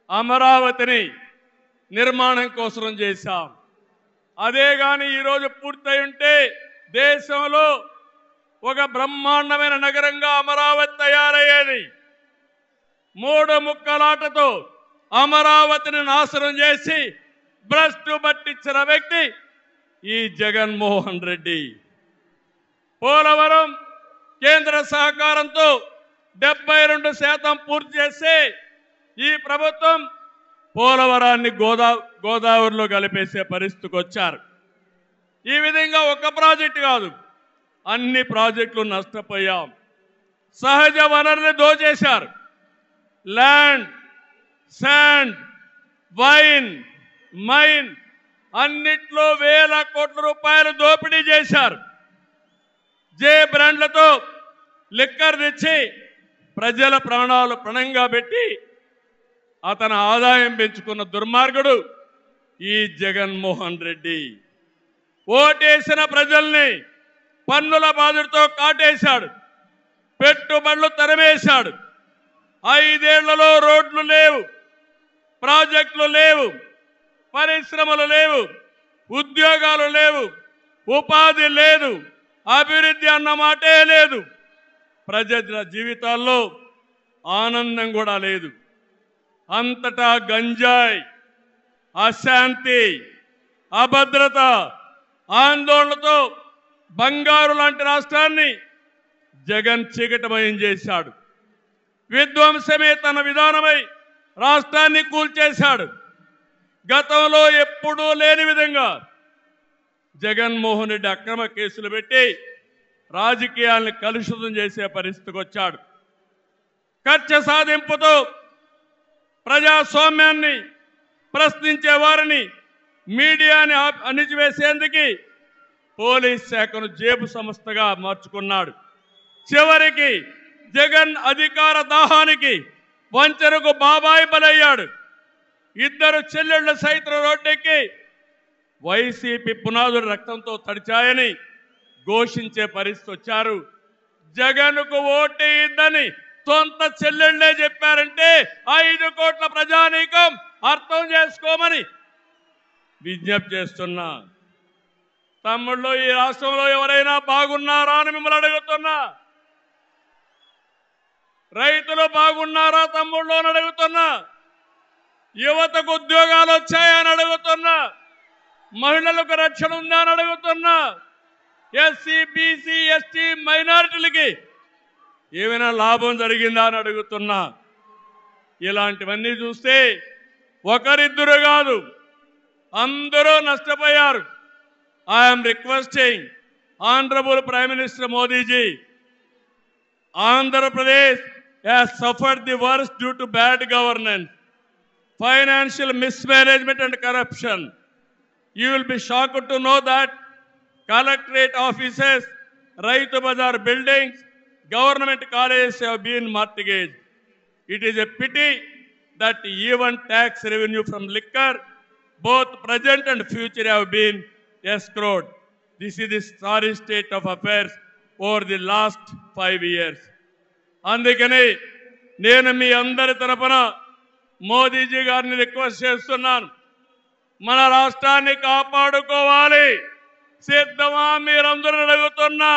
అమరావతిని నిర్మాణం కోసం చేశాం. అదే గాని ఈరోజు పూర్తయి ఉంటే దేశంలో ఒక బ్రహ్మాండమైన నగరంగా అమరావతి తయారయ్యేది. 3 ముక్కలాటతో అమరావతిని నాశనం చేసి భ్రష్టు పట్టించిన వ్యక్తి ఈ జగన్మోహన్ రెడ్డి. పోలవరం కేంద్ర సహకారంతో 72% పూర్తి చేసి ఈ ప్రభుత్వం పోలవరాన్ని గోదావరిలో కలిపేసే పరిస్థితికి వచ్చారు. ఈ విధంగా ఒక ప్రాజెక్టు కాదు, అన్ని ప్రాజెక్టులు నష్టపోయాం. సహజ వనరులు దోచేశారు. ల్యాండ్, శాండ్, వైన్, మైన్ అన్నిట్లో వేల కోట్ల రూపాయలు దోపిడీ చేశారు. జే బ్రాండ్లతో లిక్కర్ తెచ్చి ప్రజల ప్రాణాలు పణంగా పెట్టి అతను ఆదాయం పెంచుకున్న దుర్మార్గుడు ఈ జగన్మోహన్ రెడ్డి. ఓటేసిన ప్రజల్ని పన్నుల బాధతో కాటేశాడు. పెట్టుబడులు తరిమేశాడు. 5 ఏళ్లలో రోడ్లు లేవు, ప్రాజెక్టులు లేవు, పరిశ్రమలు లేవు, ఉద్యోగాలు లేవు, ఉపాధి లేదు, అభివృద్ధి అన్న మాటే లేదు. ప్రజల జీవితాల్లో ఆనందం కూడా లేదు. అంతటా గంజాయి, అశాంతి, అభద్రత, ఆందోళనతో బంగారు లాంటి రాష్ట్రాన్ని జగన్ చీకటమయం చేశాడు. విధ్వంసమే తన విధానమై రాష్ట్రాన్ని కూల్చేశాడు. గతంలో ఎప్పుడూ లేని విధంగా జగన్మోహన్ రెడ్డి అక్రమ కేసులు పెట్టి రాజకీయాలను కలుషితం చేసే పరిస్థితికి వచ్చాడు. కక్ష సాధింపుతో ప్రజాస్వామ్యాన్ని ప్రశ్నించే వారిని, మీడియాని అణిచివేసేందుకు పోలీస్ శాఖను జేబు సంస్థగా మార్చుకున్నాడు. చివరికి జగన్ అధికార దాహానికి వంచనకు బాబాయి బలయ్యాడు. 2 చెల్లెళ్లు సైతం రోడ్డెక్కి వైసీపీ పునాదులు రక్తంతో తడిచాయని ఘోషించే పరిస్థితి వచ్చారు. జగన్కు ఓటేయద్దని సొంత చెల్లెళ్లే చెప్పారంటే 5 కోట్ల ప్రజానీకం అర్థం చేసుకోమని విజ్ఞప్తి చేస్తున్నా. తమ్ముళ్ళు, ఈ రాష్ట్రంలో ఎవరైనా బాగున్నారా అని మిమ్మల్ని అడుగుతున్నా. రైతులు బాగున్నారా తమ్ముళ్ళు అని అడుగుతున్నా. యువతకు ఉద్యోగాలు వచ్చాయని అడుగుతున్నా. మహిళలకు రక్షణ ఉందా అని అడుగుతున్నా. ఎస్సీ, బీసీ, ఎస్టీ మైనారిటీలకి ఏమైనా లాభం జరిగిందా అని అడుగుతున్నా. ఇలాంటివన్నీ చూస్తే ఒకరిద్దరు కాదు, అందరూ నష్టపోయారు. I'm requesting honourable prime minister Modiji, Andhra Pradesh has suffered the worst due to bad governance, financial mismanagement and corruption. You will be shocked to know that collectorate offices, Raitu Bazar buildings, government colleges have been mortgaged. It is a pity that even tax revenue from liquor, both present and future, have been escrowed. This is the sorry state of affairs over the last 5 years. అందుకని నేను మీ అందరి తరపున మోదీజీ గారిని request చేస్తున్నాను. మన రాష్ట్రాన్ని కాపాడుకోవాలి. సిద్ధమా మీరందరూ అడుగుతున్నా.